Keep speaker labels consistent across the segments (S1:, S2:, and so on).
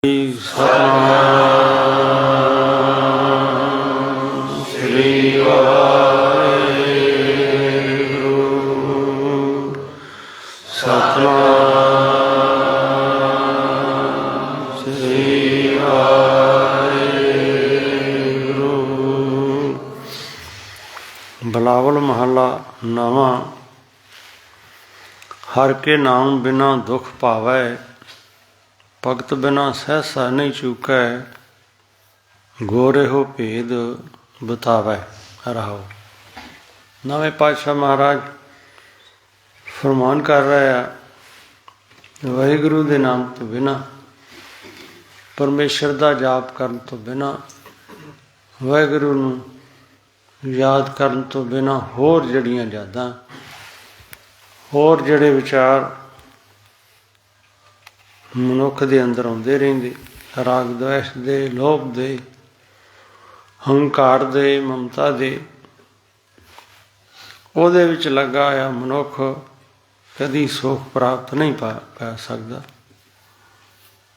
S1: ਸਤਿਨਾਮ ਸ੍ਰੀ ਵਾਹਿਗੁਰੂ। ਸਤਿਨਾਮ ਸ੍ਰੀ ਵਾਹਿਗੁਰੂ। ਬਿਲਾਵਲ ਮਹੱਲਾ ਨਵਾਂ। ਹਰ ਕੇ ਨਾਮ ਬਿਨਾ ਦੁਖ ਪਾਵੈ, ਭਗਤ ਬਿਨਾ ਸਹਿਸਾ ਨਹੀਂ ਚੂਕੈ, ਗੋਰੇ ਹੋ ਭੇਦ ਬਤਾਵੈ। ਰਹਾਓ। ਨਵੇਂ ਪਾਤਸ਼ਾਹ ਮਹਾਰਾਜ ਫਰਮਾਨ ਕਰ ਰਹੇ ਆ, ਵਾਹਿਗੁਰੂ ਦੇ ਨਾਮ ਤੋਂ ਬਿਨਾਂ, ਪਰਮੇਸ਼ਰ ਦਾ ਜਾਪ ਕਰਨ ਤੋਂ ਬਿਨਾਂ, ਵਾਹਿਗੁਰੂ ਨੂੰ ਯਾਦ ਕਰਨ ਤੋਂ ਬਿਨਾਂ ਹੋਰ ਜਿਹੜੀਆਂ ਯਾਦਾਂ, ਹੋਰ ਜਿਹੜੇ ਵਿਚਾਰ ਮਨੁੱਖ ਦੇ ਅੰਦਰ ਆਉਂਦੇ ਰਹਿੰਦੇ, ਰਾਗ ਦਵੈਸ਼ ਦੇ, ਲੋਭ ਦੇ, ਹੰਕਾਰ ਦੇ, ਮਮਤਾ ਦੇ, ਉਹਦੇ ਵਿੱਚ ਲੱਗਾ ਹੋਇਆ ਮਨੁੱਖ ਕਦੀ ਸੁੱਖ ਪ੍ਰਾਪਤ ਨਹੀਂ ਪਾ ਸਕਦਾ।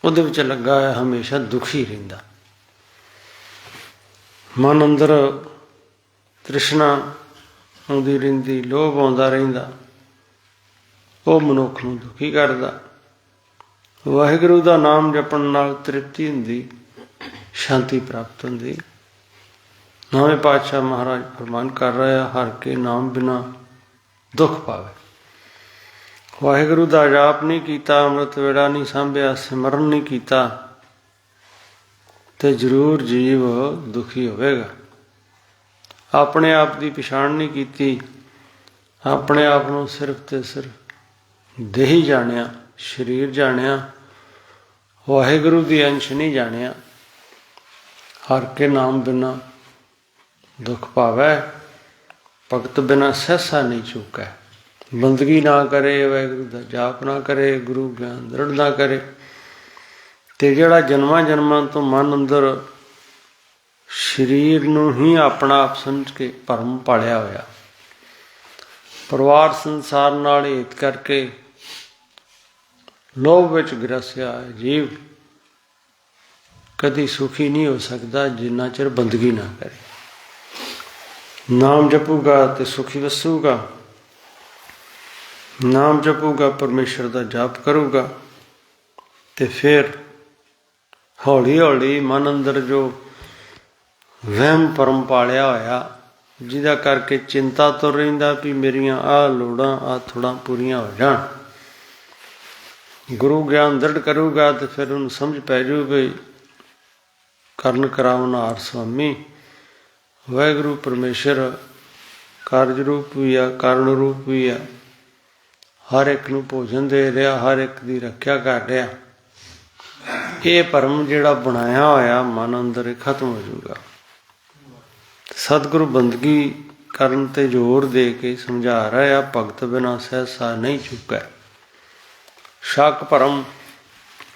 S1: ਉਹਦੇ ਵਿੱਚ ਲੱਗਾ ਹੋਇਆ ਹਮੇਸ਼ਾ ਦੁਖੀ ਰਹਿੰਦਾ। ਮਨ ਅੰਦਰ ਤ੍ਰਿਸ਼ਨਾ ਆਉਂਦੀ ਰਹਿੰਦੀ, ਲੋਭ ਆਉਂਦਾ ਰਹਿੰਦਾ, ਉਹ ਮਨੁੱਖ ਨੂੰ ਦੁਖੀ ਕਰਦਾ। ਵਾਹਿਗੁਰੂ ਦਾ ਨਾਮ ਜਪਣ ਨਾਲ ਤ੍ਰਿਪਤੀ ਹੁੰਦੀ, ਸ਼ਾਂਤੀ ਪ੍ਰਾਪਤ ਹੁੰਦੀ। ਨਵੇਂ ਪਾਤਸ਼ਾਹ ਮਹਾਰਾਜ ਫਰਮਾਨ ਕਰ ਰਹੇ ਆ, ਹਰ ਕੇ ਨਾਮ ਬਿਨਾ ਦੁੱਖ ਪਾਵੇ। ਵਾਹਿਗੁਰੂ ਦਾ ਜਾਪ ਨਹੀਂ ਕੀਤਾ, ਅੰਮ੍ਰਿਤ ਵੇਲਾ ਨਹੀਂ ਸਾਂਭਿਆ, ਸਿਮਰਨ ਨਹੀਂ ਕੀਤਾ, ਤੇ ਜ਼ਰੂਰ ਜੀਵ ਦੁਖੀ ਹੋਵੇਗਾ। ਆਪਣੇ ਆਪ ਦੀ ਪਛਾਣ ਨਹੀਂ ਕੀਤੀ, ਆਪਣੇ ਆਪ ਨੂੰ ਸਿਰਫ ਤੇ ਸਿਰਫ ਦੇਹੀ ਜਾਣਿਆ, ਸਰੀਰ ਜਾਣਿਆ, ਵਾਹਿਗੁਰੂ ਦੀ ਅੰਸ਼ ਨਹੀਂ ਜਾਣਿਆ। ਹਰ ਕੇ ਨਾਮ ਬਿਨਾ ਦੁੱਖ ਪਾਵੈ, ਭਗਤ ਬਿਨਾ ਸਹਿਸਾ ਨਹੀਂ ਚੂਕੈ। ਬੰਦਗੀ ਨਾ ਕਰੇ, ਵਾਹਿਗੁਰੂ ਦਾ ਜਾਪ ਨਾ ਕਰੇ, ਗੁਰੂ ਗਿਆਨ ਦ੍ਰਿੜ ਨਾ ਕਰੇ, ਤੇ ਜਿਹੜਾ ਜਨਮਾਂ ਜਨਮਾਂ ਤੋਂ ਮਨ ਅੰਦਰ ਸਰੀਰ ਨੂੰ ਹੀ ਆਪਣਾ ਆਪ ਸਮਝ ਕੇ ਭਰਮ ਪਾਲਿਆ ਹੋਇਆ, ਪਰਿਵਾਰ ਸੰਸਾਰ ਨਾਲ ਹਿੱਤ ਕਰਕੇ ਲੋਭ ਵਿੱਚ ਗ੍ਰਸਿਆ ਜੀਵ ਕਦੀ ਸੁਖੀ ਨਹੀਂ ਹੋ ਸਕਦਾ ਜਿੰਨਾ ਚਿਰ ਬੰਦਗੀ ਨਾ ਕਰੇ। ਨਾਮ ਜਪੂਗਾ ਤੇ ਸੁਖੀ ਵਸੂਗਾ। ਨਾਮ ਜਪੂਗਾ, ਪਰਮੇਸ਼ਰ ਦਾ ਜਾਪ ਕਰੂਗਾ, ਤੇ ਫਿਰ ਹੌਲੀ ਹੌਲੀ ਮਨ ਅੰਦਰ ਜੋ ਵਹਿਮ ਭਰਮ ਪਾਲਿਆ ਹੋਇਆ, ਜਿਹਦਾ ਕਰਕੇ ਚਿੰਤਾ ਤੋਂ ਰਹਿੰਦਾ ਵੀ ਮੇਰੀਆਂ ਆਹ ਲੋੜਾਂ, ਆਹ ਥੋੜ੍ਹਾਂ ਪੂਰੀਆਂ ਹੋ ਜਾਣ, ਗੁਰੂ ਗਿਆਨ ਦ੍ਰਿੜ ਕਰੂਗਾ ਤੇ ਫਿਰ ਉਹਨੂੰ ਸਮਝ ਪੈ ਜੂ ਵੀ ਕਰਨ ਕਰਾਉਣਹਾਰ ਸੁਆਮੀ ਵਾਹਿਗੁਰੂ ਪਰਮੇਸ਼ਰ ਕਾਰਜ ਰੂਪ ਵੀ ਆ, ਕਾਰਨ ਰੂਪ ਵੀ ਆ, ਹਰ ਇੱਕ ਨੂੰ ਭੋਜਨ ਦੇ ਰਿਹਾ, ਹਰ ਇੱਕ ਦੀ ਰੱਖਿਆ ਕਰ ਰਿਹਾ। ਇਹ ਭਰਮ ਜਿਹੜਾ ਬਣਾਇਆ ਹੋਇਆ ਮਨ ਅੰਦਰ, ਇਹ ਖਤਮ ਹੋ ਜਾਊਗਾ। ਸਤਿਗੁਰੂ ਬੰਦਗੀ ਕਰਨ ਤੇ ਜ਼ੋਰ ਦੇ ਕੇ ਸਮਝਾ ਰਿਹਾ, ਭਗਤ ਬਿਨਾ ਸਹਿਸਾ ਨਹੀਂ ਚੁੱਕਾ। ਸ਼ੱਕ ਭਰਮ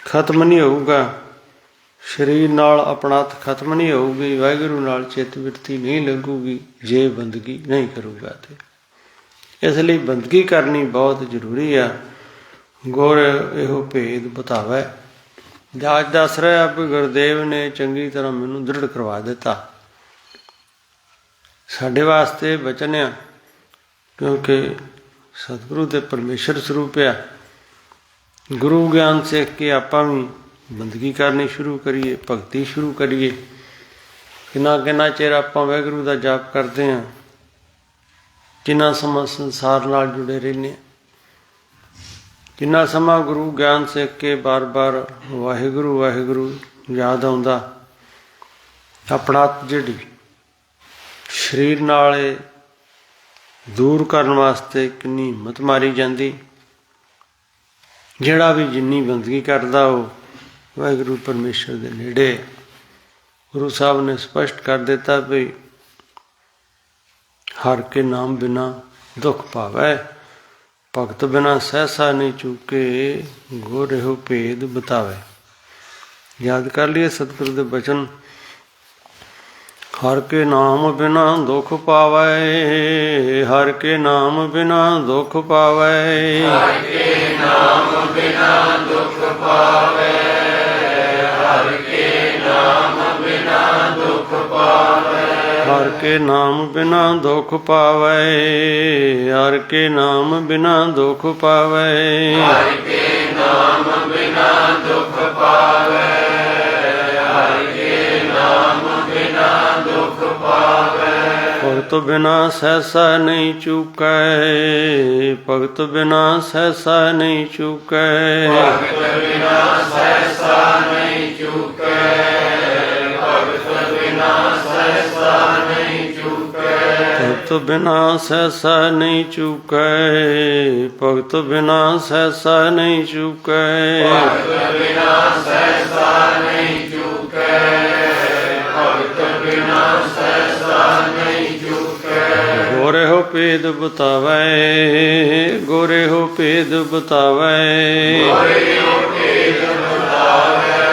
S1: ਖਤਮ ਨਹੀਂ ਹੋਊਗਾ, ਸਰੀਰ ਨਾਲ ਆਪਣਾਤ ਖਤਮ ਨਹੀਂ ਹੋਊਗੀ, ਵਾਹਿਗੁਰੂ ਨਾਲ ਚਿੱਤ ਬਿਰਤੀ ਨਹੀਂ ਲੱਗੂਗੀ ਜੇ ਬੰਦਗੀ ਨਹੀਂ ਕਰੂਗਾ। ਤੇ ਇਸ ਲਈ ਬੰਦਗੀ ਕਰਨੀ ਬਹੁਤ ਜ਼ਰੂਰੀ ਆ। ਗੁਰ ਇਹੋ ਭੇਦ ਬਤਾਵੇ। ਅੱਜ ਦੱਸ ਰਿਹਾ ਵੀ ਗੁਰਦੇਵ ਨੇ ਚੰਗੀ ਤਰ੍ਹਾਂ ਮੈਨੂੰ ਦ੍ਰਿੜ ਕਰਵਾ ਦਿੱਤਾ। ਸਾਡੇ ਵਾਸਤੇ ਬਚਨ ਆ, ਕਿਉਂਕਿ ਸਤਿਗੁਰੂ ਤੇ ਪਰਮੇਸ਼ਰ ਸਰੂਪ ਆ। ਗੁਰੂ ਗਿਆਨ ਸਿੱਖ ਕੇ ਆਪਾਂ ਵੀ ਬੰਦਗੀ ਕਰਨੀ ਸ਼ੁਰੂ ਕਰੀਏ, ਭਗਤੀ ਸ਼ੁਰੂ ਕਰੀਏ। ਕਿੰਨਾ ਚਿਰ ਆਪਾਂ ਵਾਹਿਗੁਰੂ ਦਾ ਜਾਪ ਕਰਦੇ ਹਾਂ, ਕਿੰਨਾ ਸਮਾਂ ਸੰਸਾਰ ਨਾਲ ਜੁੜੇ ਰਹਿੰਦੇ ਹਾਂ, ਕਿੰਨਾ ਸਮਾਂ ਗੁਰੂ ਗਿਆਨ ਸਿੱਖ ਕੇ ਬਾਰ ਬਾਰ ਵਾਹਿਗੁਰੂ ਵਾਹਿਗੁਰੂ ਯਾਦ ਆਉਂਦਾ। ਆਪਣਾ ਜਿਹੜੀ ਸਰੀਰ ਨਾਲ ਦੂਰ ਕਰਨ ਵਾਸਤੇ ਕਿੰਨੀ ਹਿੰਮਤ ਮਾਰੀ ਜਾਂਦੀ। ਜਿਹੜਾ ਵੀ ਜਿੰਨੀ ਬੰਦਗੀ ਕਰਦਾ ਉਹ ਵਾਹਿਗੁਰੂ ਪਰਮੇਸ਼ਰ ਦੇ ਨੇੜੇ। ਗੁਰੂ ਸਾਹਿਬ ਨੇ ਸਪਸ਼ਟ ਕਰ ਦਿੱਤਾ ਵੀ ਹਰ ਕੇ ਨਾਮ ਬਿਨਾ ਦੁੱਖ ਪਾਵੈ, ਭਗਤ ਬਿਨਾ ਸਹਿਸਾ ਨਹੀਂ ਚੂਕੇ, ਗੁਰ ਇਹੋ ਭੇਦ ਬਤਾਵੇ। ਯਾਦ ਕਰ ਲਈਏ ਸਤਿਗੁਰੂ ਦੇ ਬਚਨ। ਹਰ ਕੇ ਨਾਮ ਬਿਨਾ ਦੁਖ ਪਾਵੈ, ਹਰ ਕੇ ਨਾਮ ਬਿਨਾ ਦੁਖ ਪਾਵੈ, ਹਰ ਕੇ ਨਾਮ ਬਿਨਾ ਦੁਖ ਪਾਵੈ, के नाम बिना दुख पावै, हर के नाम बिना दुख पावै,
S2: हर के नाम बिना दुख पावै, हर के नाम बिना दुख पावै।
S1: भगत बिना सहसा नहीं चूकै, भगत बिना सहसा नहीं चूकै,
S2: भगत बिना सहसा नहीं चूकै, भगत बिना सहसा नहीं चूकै,
S1: भगत बिना सहसा नहीं चूकै, भगत बिना सहसा नहीं चूकै,
S2: भगत बिना सहसा नहीं चूकै, भगत बिना सहसा नहीं चूकै।
S1: गोरे हो भेद बतावै, गोरे हो भेद बतावै,
S2: गोरे हो भेद बतावै,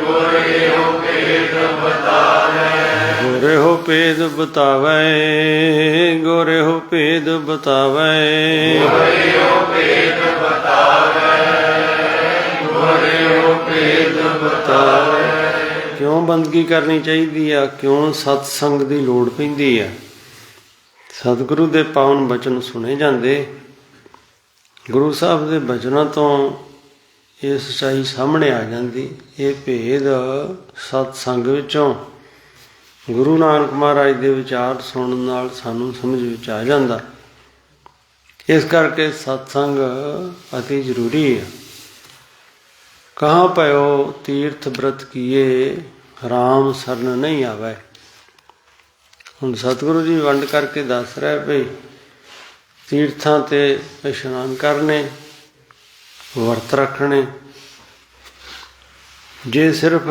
S2: गोरे हो भेद बतावै,
S1: गोरे हो भेद बतावै, गोरे हो भेद बतावै,
S2: गोरे हो भेद बतावै, गोरे हो भेद बतावै।
S1: ਕਿਉਂ ਬੰਦਗੀ ਕਰਨੀ ਚਾਹੀਦੀ ਆ, ਕਿਉਂ ਸਤਸੰਗ ਦੀ ਲੋੜ ਪੈਂਦੀ ਆ। ਸਤਿਗੁਰੂ ਦੇ ਪਾਵਨ ਬਚਨ ਸੁਣੇ ਜਾਂਦੇ, ਗੁਰੂ ਸਾਹਿਬ ਦੇ ਬਚਨਾਂ ਤੋਂ ਇਹ ਸੱਚਾਈ ਸਾਹਮਣੇ ਆ ਜਾਂਦੀ। ਇਹ ਭੇਦ ਸਤਸੰਗ ਵਿੱਚੋਂ ਗੁਰੂ ਨਾਨਕ ਮਹਾਰਾਜ ਦੇ ਵਿਚਾਰ ਸੁਣਨ ਨਾਲ ਸਾਨੂੰ ਸਮਝ ਵਿੱਚ ਆ ਜਾਂਦਾ। ਇਸ ਕਰਕੇ ਸਤਸੰਗ ਅਤੀ ਜ਼ਰੂਰੀ ਹੈ। ਕਹਾਂ ਪਇਓ ਤੀਰਥ ਬ੍ਰਤ ਕੀਏ, ਰਾਮ ਸਰਨ ਨਹੀਂ ਆਵੈ। ਹੁਣ ਸਤਿਗੁਰੂ ਜੀ ਵੰਡ ਕਰਕੇ ਦੱਸ ਰਹੇ ਭਈ ਤੀਰਥਾਂ 'ਤੇ ਇਸ਼ਨਾਨ ਕਰਨੇ, ਵਰਤ ਰੱਖਣੇ। ਜੇ ਸਿਰਫ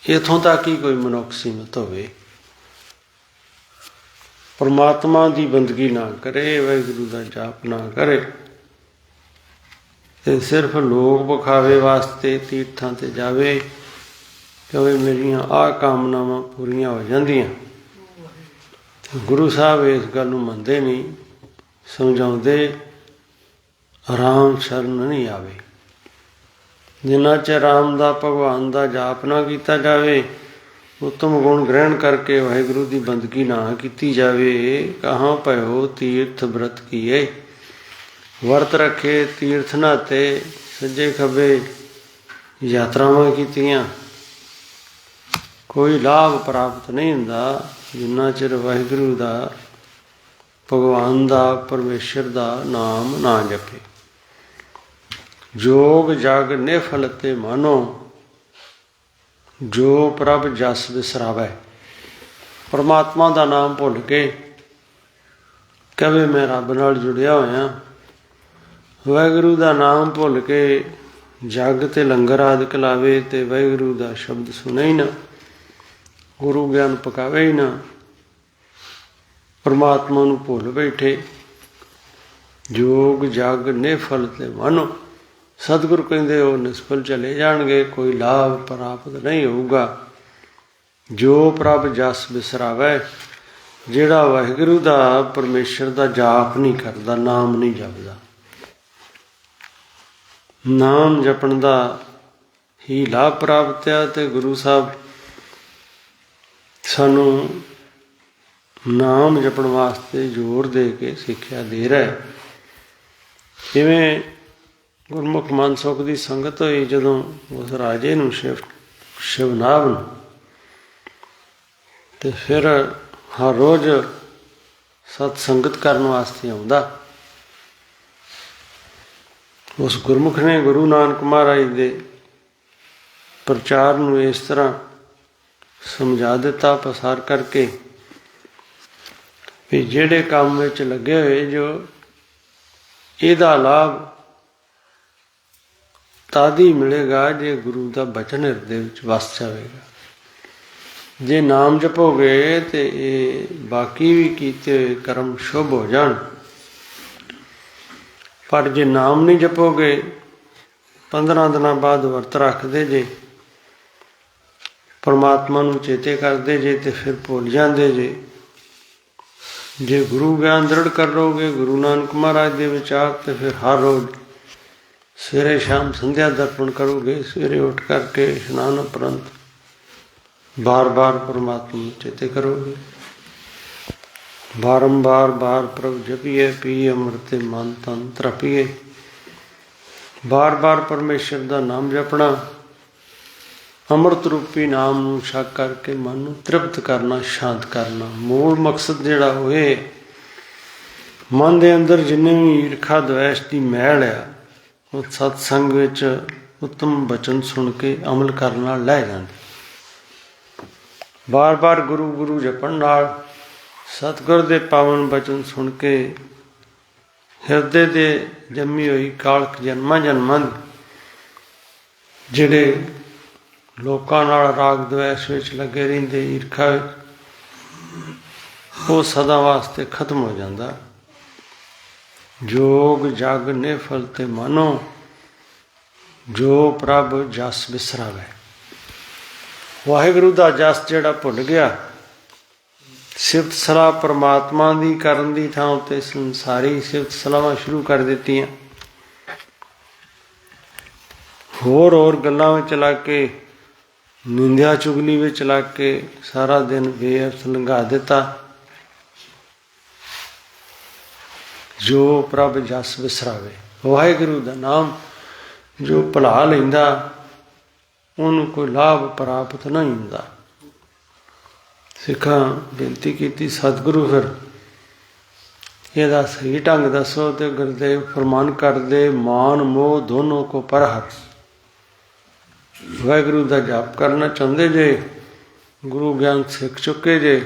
S1: ਇੱਥੋਂ ਤੱਕ ਹੀ ਕੋਈ ਮਨੁੱਖ ਸੀਮਤ ਹੋਵੇ, ਪਰਮਾਤਮਾ ਦੀ ਬੰਦਗੀ ਨਾ ਕਰੇ, ਵਾਹਿਗੁਰੂ ਦਾ ਜਾਪ ਨਾ ਕਰੇ, ਤੇ ਸਿਰਫ ਲੋਕ ਵਿਖਾਵੇ ਵਾਸਤੇ ਤੀਰਥਾਂ 'ਤੇ ਜਾਵੇ, ਕਿਉਂਕਿ ਮੇਰੀਆਂ ਆਹ ਕਾਮਨਾਵਾਂ ਪੂਰੀਆਂ ਹੋ ਜਾਂਦੀਆਂ। ਗੁਰੂ ਸਾਹਿਬ ਇਸ ਗੱਲ ਨੂੰ ਮੰਨਦੇ ਨਹੀਂ, ਸਮਝਾਉਂਦੇ ਰਾਮ ਸ਼ਰਨ ਨਹੀਂ ਆਵੇ। ਜਿੰਨਾ ਚਿਰ ਰਾਮ ਦਾ, ਭਗਵਾਨ ਦਾ ਜਾਪ ਨਾ ਕੀਤਾ ਜਾਵੇ, ਉੱਤਮ ਗੁਣ ਗ੍ਰਹਿਣ ਕਰਕੇ ਵਾਹਿਗੁਰੂ ਦੀ ਬੰਦਗੀ ਨਾ ਕੀਤੀ ਜਾਵੇ, ਕਹਾਂ ਪਇਓ ਤੀਰਥ ਬ੍ਰਤ ਕੀਏ। ਵਰਤ ਰੱਖੇ, ਤੀਰਥ ਨਹਾਤੇ, ਸੱਜੇ ਖੱਬੇ ਯਾਤਰਾਵਾਂ ਕੀਤੀਆਂ, ਕੋਈ ਲਾਭ ਪ੍ਰਾਪਤ ਨਹੀਂ ਹੁੰਦਾ ਜਿੰਨਾ ਚਿਰ ਵਾਹਿਗੁਰੂ ਦਾ, ਭਗਵਾਨ ਦਾ, ਪਰਮੇਸ਼ਰ ਦਾ ਨਾਮ ਨਾ ਜਪੇ। ਜੋਗ ਜਗ ਨਿਫਲ ਤੇ ਮਾਨੋ, ਜੋ ਪ੍ਰਭ ਜਸ ਵਿਸਰਾਵੈ। ਪਰਮਾਤਮਾ ਦਾ ਨਾਮ ਭੁੱਲ ਕੇ ਕਵੇ ਮੈਂ ਰੱਬ ਨਾਲ ਜੁੜਿਆ ਹੋਇਆ, ਵਾਹਿਗੁਰੂ ਦਾ ਨਾਮ ਭੁੱਲ ਕੇ ਜਗ ਤੇ ਲੰਗਰ ਆਦਿਕ ਲਾਵੇ ਤੇ ਵਾਹਿਗੁਰੂ ਦਾ ਸ਼ਬਦ ਸੁਣੇ ਹੀ ਨਾ, ਗੁਰੂ ਗਿਆਨ ਪਕਾਵੇ ਹੀ ਨਾ, ਪਰਮਾਤਮਾ ਨੂੰ ਭੁੱਲ ਬੈਠੇ। ਜੋਗ ਜਗ ਨਿਫਲ ਤੇ ਮਾਨੋ, ਸਤਿਗੁਰੂ ਕਹਿੰਦੇ ਉਹ ਨਿਸਫਲ ਚਲੇ ਜਾਣਗੇ, ਕੋਈ ਲਾਭ ਪ੍ਰਾਪਤ ਨਹੀਂ ਹੋਊਗਾ। ਜੋ ਪ੍ਰਭ ਜਸ ਵਿਸਰਾਵੈ, ਜਿਹੜਾ ਵਾਹਿਗੁਰੂ ਦਾ, ਪਰਮੇਸ਼ਰ ਦਾ ਜਾਪ ਨਹੀਂ ਕਰਦਾ, ਨਾਮ ਨਹੀਂ ਜਪਦਾ। ਨਾਮ ਜਪਣ ਦਾ ਹੀ ਲਾਭ ਪ੍ਰਾਪਤ ਆ। ਤੇ ਗੁਰੂ ਸਾਹਿਬ ਸਾਨੂੰ ਨਾਮ ਜਪਣ ਵਾਸਤੇ ਜ਼ੋਰ ਦੇ ਕੇ ਸਿੱਖਿਆ ਦੇ ਰਿਹਾ। ਜਿਵੇਂ ਗੁਰਮੁਖ ਮਨਸੁਖ ਦੀ ਸੰਗਤ ਹੋਈ ਜਦੋਂ ਉਸ ਰਾਜੇ ਨੂੰ, ਸ਼ਿਵਨਾਭ ਨੂੰ, ਤੇ ਫਿਰ ਹਰ ਰੋਜ਼ ਸਤ ਸੰਗਤ ਕਰਨ ਵਾਸਤੇ ਆਉਂਦਾ। ਉਸ ਗੁਰਮੁਖ ਨੇ ਗੁਰੂ ਨਾਨਕ ਮਹਾਰਾਜ ਦੇ ਪ੍ਰਚਾਰ ਨੂੰ ਇਸ ਤਰ੍ਹਾਂ ਸਮਝਾ ਦਿੱਤਾ ਪਸਾਰ ਕਰਕੇ ਵੀ ਜਿਹੜੇ ਕੰਮ ਵਿੱਚ ਲੱਗੇ ਹੋਏ, ਜੋ ਇਹਦਾ ਲਾਭ ਤਦ ਹੀ ਮਿਲੇਗਾ ਜੇ ਗੁਰੂ ਦਾ ਬਚਨ ਹਿਰਦੇ ਵਿੱਚ ਵਸ ਜਾਵੇਗਾ। ਜੇ ਨਾਮ ਜਪੋਗੇ ਤੇ ਇਹ ਬਾਕੀ ਵੀ ਕੀਤੇ ਹੋਏ ਕਰਮ ਸ਼ੁਭ ਹੋ ਜਾਣ, ਪਰ ਜੇ ਨਾਮ ਨਹੀਂ ਜਪੋਗੇ, 15 ਦਿਨਾਂ ਬਾਅਦ ਵਰਤ ਰੱਖਦੇ ਜੇ, ਪਰਮਾਤਮਾ ਨੂੰ ਚੇਤੇ ਕਰਦੇ ਜੇ ਤੇ ਫਿਰ ਭੁੱਲ ਜਾਂਦੇ ਜੇ। ਜੇ ਗੁਰੂ ਗਿਆਨ ਦ੍ਰਿੜ ਕਰੋਗੇ, ਗੁਰੂ ਨਾਨਕ ਮਹਾਰਾਜ ਦੇ ਵਿਚਾਰ, ਤੇ ਫਿਰ ਹਰ ਰੋਜ਼ ਸਵੇਰੇ ਸ਼ਾਮ ਸੰਧਿਆ ਦਰਪਣ ਕਰੋਗੇ। ਸਵੇਰੇ ਉੱਠ ਕਰਕੇ ਇਸ਼ਨਾਨ ਉਪਰੰਤ बार बार परमात्मा ਨੂੰ ਚੇਤੇ ਕਰੋਗੇ। बारंबार बार प्रभु जपिए पिए अमृत मन तन तृपिए। बार बार परमेश्वर का नाम जपना, अमृत रूपी नाम ਨੂੰ ਛਕ ਕਰਕੇ ਮਨ ਨੂੰ ਤ੍ਰਿਪਤ ਕਰਨਾ, ਸ਼ਾਂਤ ਕਰਨਾ। ਮੂਲ ਮਕਸਦ ਜਿਹੜਾ ਹੋਏ ਮਨ ਦੇ ਅੰਦਰ ਜਿੰਨੇ ਵੀ ਈਰਖਾ ਦਵੈਸ਼ ਦੀ ਮੈਲ ਆ ਉਹ ਸਤਸੰਗ ਵਿੱਚ ਉੱਤਮ ਬਚਨ ਸੁਣ ਕੇ ਅਮਲ ਕਰਨ ਨਾਲ ਲੈ ਜਾਂਦੇ। ਬਾਰ ਬਾਰ ਗੁਰੂ ਗੁਰੂ ਜਪਣ ਨਾਲ, ਸਤਿਗੁਰ ਦੇ ਪਾਵਨ ਬਚਨ ਸੁਣ ਕੇ ਹਿਰਦੇ ਦੇ ਜੰਮੀ ਹੋਈ ਕਾਲਕ ਜਨਮਾਂ ਜਨਮਾਂ ਦੀ ਜਿਹੜੇ ਲੋਕਾਂ ਨਾਲ ਰਾਗ ਦਵੈਸ਼ ਵਿੱਚ ਲੱਗੇ ਰਹਿੰਦੇ, ਈਰਖਾ ਵਿੱਚ, ਉਹ ਸਦਾ ਵਾਸਤੇ ਖਤਮ ਹੋ ਜਾਂਦਾ। ਜੋਗ ਜਗ ਨਿਫਲ ਤੇ ਮਾਨੋ, ਜੋ ਪ੍ਰਭ ਜਸ ਬਿਸਰਾਵੇ। ਵਾਹਿਗੁਰੂ ਦਾ ਜਸ ਜਿਹੜਾ ਭੁੱਲ ਗਿਆ, ਸਿਫਤ ਸਲਾਹ ਪਰਮਾਤਮਾ ਦੀ ਕਰਨ ਦੀ ਥਾਂ ਉੱਤੇ ਸੰਸਾਰੀ ਸਿਫਤ ਸਲਾਹਾਂ ਸ਼ੁਰੂ ਕਰ ਦਿੱਤੀਆਂ। ਹੋਰ ਗੱਲਾਂ ਵਿੱਚ ਲੱਗ ਕੇ, ਨਿੰਦਿਆ ਚੁਗਲੀ ਵਿੱਚ ਲੱਗ ਕੇ ਸਾਰਾ ਦਿਨ ਬੇਅਰਥ ਲੰਘਾ ਦਿੱਤਾ। ਜੋ ਪ੍ਰਭ ਜਸ ਵਿਸਰਾਵੇ, ਵਾਹਿਗੁਰੂ ਦਾ ਨਾਮ ਜੋ ਭੁਲਾ ਲੈਂਦਾ ਉਹਨੂੰ ਕੋਈ ਲਾਭ ਪ੍ਰਾਪਤ ਨਹੀਂ ਹੁੰਦਾ। ਸਿੱਖਾਂ ਬੇਨਤੀ ਕੀਤੀ, ਸਤਿਗੁਰੂ ਫਿਰ ਇਹਦਾ ਸਹੀ ਢੰਗ ਦੱਸੋ। ਤੇ ਗੁਰਦੇਵ ਫਰਮਾਨ ਕਰਦੇ, ਮਾਨ ਮੋਹ ਦੋਨੋਂ ਕੋ ਪਰਹਰ। ਵਾਹਿਗੁਰੂ ਦਾ ਜਾਪ ਕਰਨਾ ਚਾਹੁੰਦੇ ਜੇ, ਗੁਰੂ ਗਿਆਨ ਸਿੱਖ ਚੁੱਕੇ ਜੇ,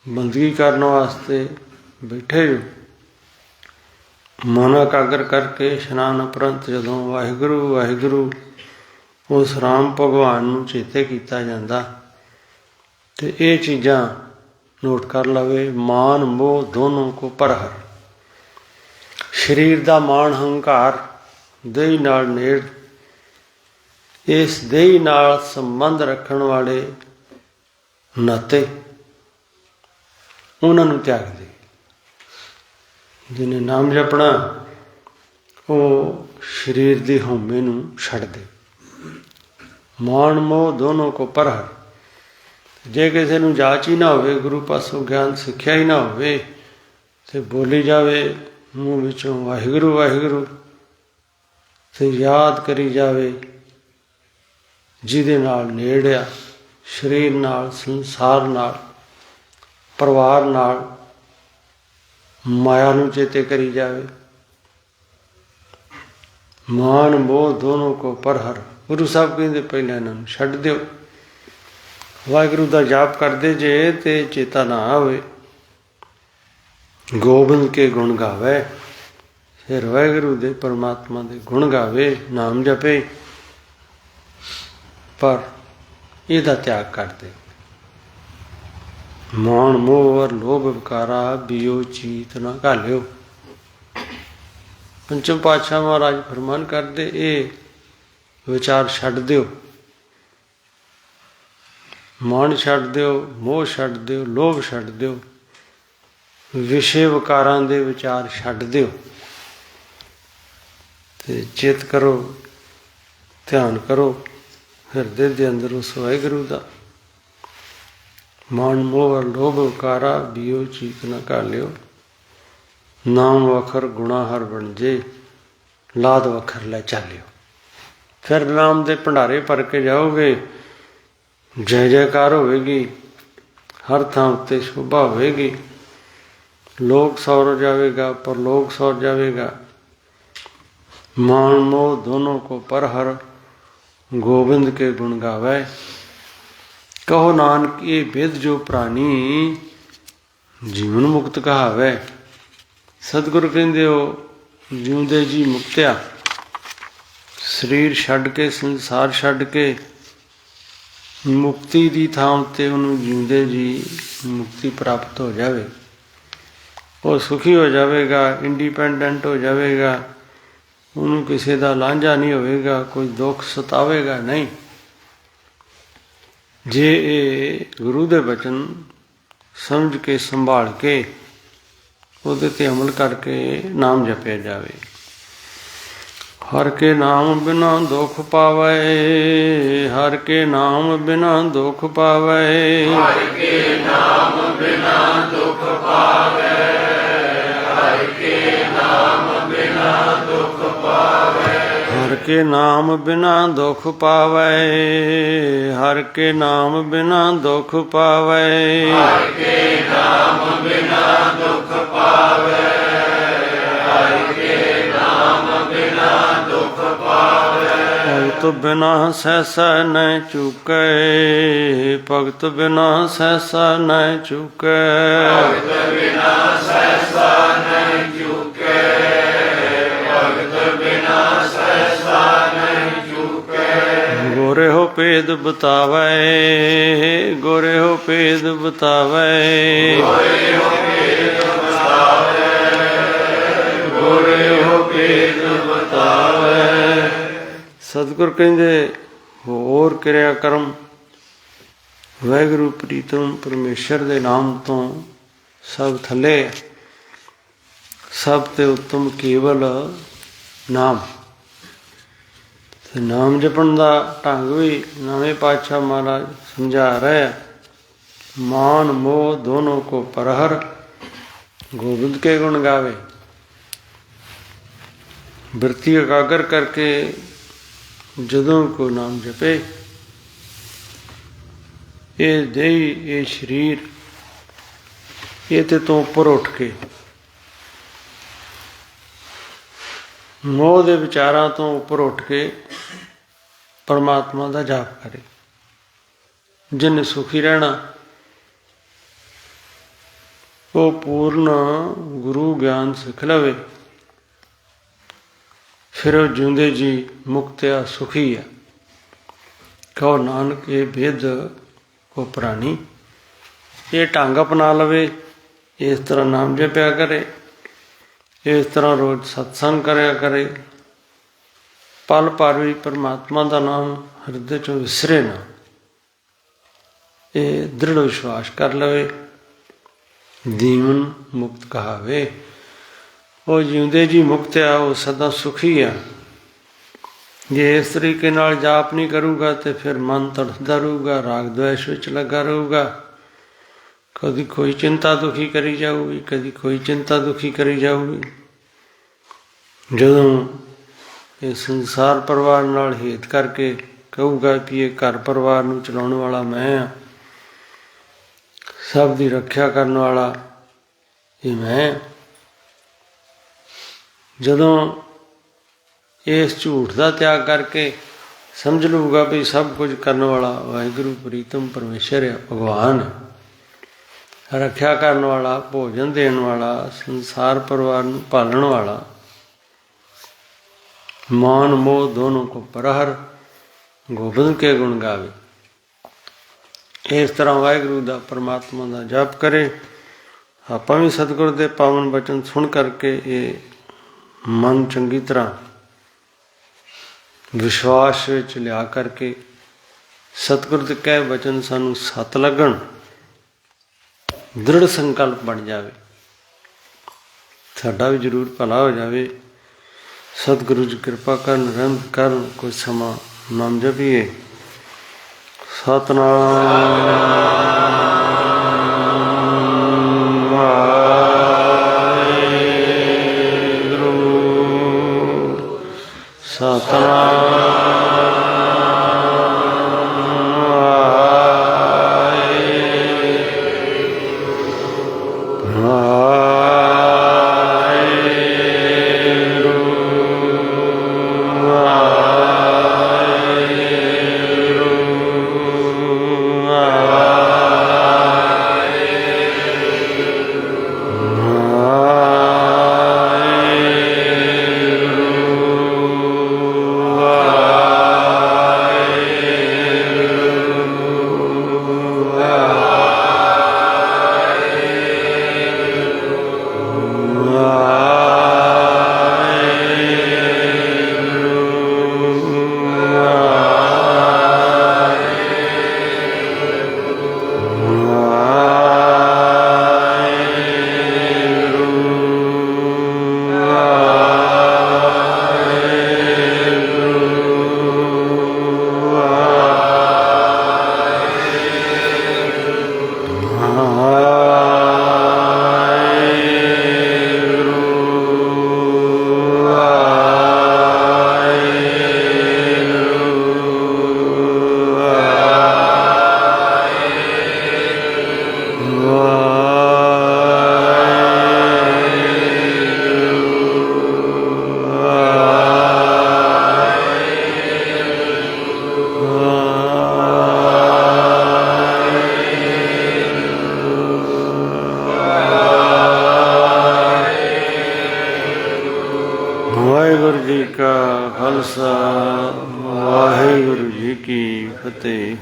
S1: ਬੰਦਗੀ ਕਰਨ ਵਾਸਤੇ ਬੈਠੇ ਜੋ, ਮਨ ਇਕਾਗਰ ਕਰਕੇ ਇਸ਼ਨਾਨ ਉਪਰੰਤ ਜਦੋਂ ਵਾਹਿਗੁਰੂ ਵਾਹਿਗੁਰੂ ਉਸ ਰਾਮ ਭਗਵਾਨ ਨੂੰ ਚੇਤੇ ਕੀਤਾ ਜਾਂਦਾ ਤੇ ਇਹ ਚੀਜ਼ਾਂ ਨੋਟ ਕਰ ਲਵੇ। ਮਾਨ ਮੋਹ ਦੋਨੋਂ ਕੋ ਪਰਹਰ। ਸਰੀਰ ਦਾ ਮਾਣ ਹੰਕਾਰ, ਦੇਹ ਨਾਲ ਨੇੜ, ਇਸ ਦੇਹ ਨਾਲ ਸੰਬੰਧ ਰੱਖਣ ਵਾਲੇ ਨਾਤੇ ਉਹਨਾਂ ਨੂੰ ਤਿਆਗ ਦੇ। ਜਿਹਨੇ ਨਾਮ ਜਪਣਾ ਉਹ ਸਰੀਰ ਦੇ ਹਉਮੈ ਨੂੰ ਛੱਡ ਦੇ। ਮਾਣ ਮੋਹ ਦੋਨੋਂ ਕੋ ਪਰਹਰ। ਜੇ ਕਿਸੇ ਨੂੰ ਜਾਚ ਹੀ ਨਾ ਹੋਵੇ, ਗੁਰੂ ਪਾਸੋਂ ਗਿਆਨ ਸਿੱਖਿਆ ਹੀ ਨਾ ਹੋਵੇ, ਤੇ ਬੋਲੀ ਜਾਵੇ ਮੂੰਹ ਵਿੱਚੋਂ ਵਾਹਿਗੁਰੂ ਵਾਹਿਗੁਰੂ, ਤੇ ਯਾਦ ਕਰੀ ਜਾਵੇ ਜਿਹਦੇ ਨਾਲ ਨੇੜਿਆ, ਸਰੀਰ ਨਾਲ, ਸੰਸਾਰ ਨਾਲ, ਪਰਿਵਾਰ ਨਾਲ, ਮਾਇਆ ਨੂੰ ਚੇਤੇ ਕਰੀ ਜਾਵੇ। ਮਾਨ ਮੋਹ ਦੋਨੋਂ ਕੋ ਪਰਹਰ। ਗੁਰੂ ਸਾਹਿਬ ਕਹਿੰਦੇ ਪਹਿਲਾਂ ਇਹਨਾਂ ਨੂੰ ਛੱਡ ਦਿਓ। ਵਾਹਿਗੁਰੂ ਦਾ ਜਾਪ ਕਰਦੇ ਜੇ ਤੇ ਚੇਤਾ ਨਾ ਆਵੇ, ਗੋਬਿੰਦ ਕੇ ਗੁਣ ਗਾਵੇ, ਫਿਰ ਵਾਹਿਗੁਰੂ ਦੇ ਪਰਮਾਤਮਾ ਦੇ ਗੁਣ ਗਾਵੇ, ਨਾਮ ਜਪੇ, ਪਰ ਇਹਦਾ ਤਿਆਗ ਕਰ ਦੇ। ਮਾਣ ਮੋਹ ਔਰ ਲੋਭ ਵਿਕਾਰਾ ਬਿਓ ਚੀਤ ਨਾ ਘਾਲਿਓ। ਪੰਚਮ ਪਾਤਸ਼ਾਹ ਮਹਾਰਾਜ ਫਰਮਾਨ ਕਰਦੇ, ਇਹ ਵਿਚਾਰ ਛੱਡ ਦਿਓ। ਮਾਣ ਛੱਡ ਦਿਓ, ਮੋਹ ਛੱਡ ਦਿਓ, ਲੋਭ ਛੱਡ ਦਿਓ, ਵਿਸ਼ੇ ਵਿਕਾਰਾਂ ਦੇ ਵਿਚਾਰ ਛੱਡ ਦਿਓ ਤੇ ਚਿੱਤ ਕਰੋ, ਧਿਆਨ ਕਰੋ ਹਿਰਦੇ ਦੇ ਅੰਦਰ ਉਸ ਵਾਹਿਗੁਰੂ ਦਾ। ਮਾਣ ਮੋਹ ਲੋਭ ਵਿਕਾਰਾ ਬਿਓ ਚੀਤ ਨਾ ਘਾਲਿਓ। ਨਾਮ ਵਖਰ ਗੁਣਾ ਹਰ ਬਣ ਜੇ, ਲਾਦ ਵਖਰ ਲੈ ਚਾਲਿਓ। ਫਿਰ ਨਾਮ ਦੇ ਭੰਡਾਰੇ ਭਰ ਕੇ ਜਾਓਗੇ, ਜੈ ਜੈਕਾਰ ਹੋਵੇਗੀ, ਹਰ ਥਾਂ ਉੱਤੇ ਸ਼ੋਭਾ ਹੋਵੇਗੀ, ਲੋਕ ਸੌਰ ਜਾਵੇਗਾ, ਪਰਲੋਕ ਸੌਰ ਜਾਵੇਗਾ। ਮਾਣ ਮੋਹ ਦੋਨੋਂ ਕੋ ਪਰਹਰ, ਗੋਬਿੰਦ ਕੇ ਗੁਣ ਗਾਵੇ। ਕਹੋ ਨਾਨਕ ਇਹ ਬਿਦ ਜੋ ਪ੍ਰਾਣੀ, ਜੀਵਨ ਮੁਕਤ ਕਹਾਵੇ। ਸਤਿਗੁਰੂ ਕਹਿੰਦੇ ਹੋ ਜਿਉਂਦੇ ਜੀ ਮੁਕਤਿਆ, ਸਰੀਰ ਛੱਡ ਕੇ, ਸੰਸਾਰ ਛੱਡ ਕੇ ਮੁਕਤੀ ਦੀ ਥਾਂ ਉੱਤੇ ਉਹਨੂੰ ਜਿਉਂਦੇ ਜੀ ਮੁਕਤੀ ਪ੍ਰਾਪਤ ਹੋ ਜਾਵੇ। ਉਹ ਸੁਖੀ ਹੋ ਜਾਵੇਗਾ, ਇੰਡੀਪੈਂਡੈਂਟ ਹੋ ਜਾਵੇਗਾ, ਉਹਨੂੰ ਕਿਸੇ ਦਾ ਲਾਂਝਾ ਨਹੀਂ ਹੋਵੇਗਾ, ਕੋਈ ਦੁੱਖ ਸਤਾਵੇਗਾ ਨਹੀਂ। ਜੇ ਇਹ ਗੁਰੂ ਦੇ ਬਚਨ ਸਮਝ ਕੇ ਸੰਭਾਲ ਕੇ ਉਹਦੇ 'ਤੇ ਅਮਲ ਕਰਕੇ ਨਾਮ ਜਪਿਆ ਜਾਵੇ। हर के नाम बिना दुख पावै, हर के नाम बिना दुख पावै,
S2: हर के नाम बिना दुख पावे, हर के नाम बिना दुख पावे,
S1: हर के नाम बिना दुख पावै, हर के नाम बिना दुख पावै,
S2: हर के नाम बिना दुख पावे, हर के नाम बिना दुख पावे,
S1: भगत बिना सहसा न चूकै, भगत बिना सहसा न चूकै,
S2: भगत बिना सहसा नहीं चूके, भगत बिना सहसा नहीं चूके,
S1: गोरे हो भेद बतावै, गोरे हो भेद बतावै,
S2: गोरे हो भेद बतावे, गोरे हो भेद बतावे,
S1: ਸਤਿਗੁਰ ਕਹਿੰਦੇ ਹੋਰ ਕਿਰਿਆ ਕਰਮ ਵਾਹਿਗੁਰੂ ਪ੍ਰੀਤਮ ਪਰਮੇਸ਼ਰ ਦੇ ਨਾਮ ਤੋਂ ਸਭ ਥੱਲੇ ਹੈ। ਸਭ ਤੇ ਉੱਤਮ ਕੇਵਲ ਨਾਮ। ਤੇ ਨਾਮ ਜਪਣ ਦਾ ਢੰਗ ਵੀ ਨਵੇਂ ਪਾਤਸ਼ਾਹ ਮਹਾਰਾਜ ਸਮਝਾ ਰਹੇ ਆ। ਮਾਨ ਮੋਹ ਦੋਨੋਂ ਕੋ ਪਰਹਰ, ਗੋਬਿੰਦ ਕੇ ਗੁਣ ਗਾਵੇ। ਬਿਰਤੀ ਇਕਾਗਰ ਕਰਕੇ ਜਦੋਂ ਕੋ ਨਾਮ ਜਪੇ, ਇਹ ਦੇਹੀ ਇਹ ਸਰੀਰ ਇਹ ਤੇ ਤੋਂ ਉੱਪਰ ਉੱਠ ਕੇ ਮੋਹ ਦੇ ਵਿਚਾਰਾਂ ਤੋਂ ਉੱਪਰ ਉੱਠ ਕੇ ਪਰਮਾਤਮਾ ਦਾ ਜਾਪ ਕਰੇ। ਜਿਨ ਸੁਖੀ ਰਹਿਣਾ ਉਹ ਪੂਰਨ ਗੁਰੂ ਗਿਆਨ ਸਿੱਖ ਲਵੇ, ਫਿਰ ਉਹ ਜਿਉਂਦੇ ਜੀ ਮੁਕਤਿਆ ਸੁਖੀ ਹੈ। ਕਹੋ ਨਾਨਕ ਇਹ ਭੇਦ ਕੋ ਪ੍ਰਾਣੀ। ਇਹ ਢੰਗ ਅਪਣਾ ਲਵੇ, ਇਸ ਤਰ੍ਹਾਂ ਨਾਮ ਜਪਿਆ ਕਰੇ, ਇਸ ਤਰ੍ਹਾਂ ਰੋਜ਼ ਸਤਸੰਗ ਕਰਿਆ ਕਰੇ, ਪਲ ਭਰ ਵੀ ਪਰਮਾਤਮਾ ਦਾ ਨਾਮ ਹਿਰਦੇ ਚੋਂ ਵਿਸਰੇ ਨਾ। ਇਹ ਦ੍ਰਿੜ ਵਿਸ਼ਵਾਸ ਕਰ ਲਵੇ। ਜੀਵਨ ਮੁਕਤ ਕਹਾਵੇ। ਉਹ ਜਿਉਂਦੇ ਜੀ ਮੁਕਤ ਆ, ਉਹ ਸਦਾ ਸੁਖੀ ਆ। ਜੇ ਇਸ ਤਰੀਕੇ ਨਾਲ ਜਾਪ ਨਹੀਂ ਕਰੂਗਾ ਤੇ ਫਿਰ ਮਨ ਤੜਫਦਾ ਰਹੂਗਾ, ਰਾਗ ਦਵੈਸ਼ ਵਿੱਚ ਲੱਗਾ ਰਹੂਗਾ। ਕਦੀ ਕੋਈ ਚਿੰਤਾ ਦੁਖੀ ਕਰੀ ਜਾਊਗੀ, ਕਦੀ ਕੋਈ ਚਿੰਤਾ ਦੁਖੀ ਕਰੀ ਜਾਊਗੀ। ਜਦੋਂ ਇਹ ਸੰਸਾਰ ਪਰਿਵਾਰ ਨਾਲ ਹੇਤ ਕਰਕੇ ਕਹੂਗਾ ਕਿ ਇਹ ਘਰ ਪਰਿਵਾਰ ਨੂੰ ਚਲਾਉਣ ਵਾਲਾ ਮੈਂ ਆ, ਸਭ ਦੀ ਰੱਖਿਆ ਕਰਨ ਵਾਲਾ ਇਹ ਮੈਂ। ਜਦੋਂ ਇਸ ਝੂਠ ਦਾ ਤਿਆਗ ਕਰਕੇ ਸਮਝ ਲਊਗਾ ਵੀ ਸਭ ਕੁਝ ਕਰਨ ਵਾਲਾ ਵਾਹਿਗੁਰੂ ਪ੍ਰੀਤਮ ਪਰਮੇਸ਼ਰ ਹੈ, ਭਗਵਾਨ ਹੈ, ਰੱਖਿਆ ਕਰਨ ਵਾਲਾ, ਭੋਜਨ ਦੇਣ ਵਾਲਾ, ਸੰਸਾਰ ਪਰਿਵਾਰ ਨੂੰ ਪਾਲਣ ਵਾਲਾ। ਮਾਨ ਮੋਹ ਦੋਨੋਂ ਕੋ ਪਰਹਰ, ਗੋਬਿੰਦ ਕੇ ਗੁਣ ਗਾਵੇ। ਇਸ ਤਰ੍ਹਾਂ ਵਾਹਿਗੁਰੂ ਦਾ ਪਰਮਾਤਮਾ ਦਾ ਜਪ ਕਰੇ। ਆਪਾਂ ਵੀ ਸਤਿਗੁਰ ਦੇ ਪਾਵਨ ਬਚਨ ਸੁਣ ਕਰਕੇ ਇਹ ਮਨ ਚੰਗੀ ਤਰ੍ਹਾਂ ਵਿਸ਼ਵਾਸ ਵਿੱਚ ਲਿਆ ਕਰਕੇ ਸਤਿਗੁਰ ਦੇ ਕਹਿ ਬਚਨ ਸਾਨੂੰ ਸੱਤ ਲੱਗਣ, ਦ੍ਰਿੜ ਸੰਕਲਪ ਬਣ ਜਾਵੇ, ਸਾਡਾ ਵੀ ਜ਼ਰੂਰ ਭਲਾ ਹੋ ਜਾਵੇ। ਸਤਿਗੁਰੂ ਜੀ ਕਿਰਪਾ ਕਰਨ, ਰਹਿਮਤ ਕਰਨ। ਕੁਝ ਸਮਾਂ ਨਾਮ ਜਪੀਏ। ਸਤਿਨਾਮ
S2: Amen.
S1: ਖਾਲਸਾ ਵਾਹਿਗੁਰੂ ਜੀ ਕੀ ਫਤਿਹ।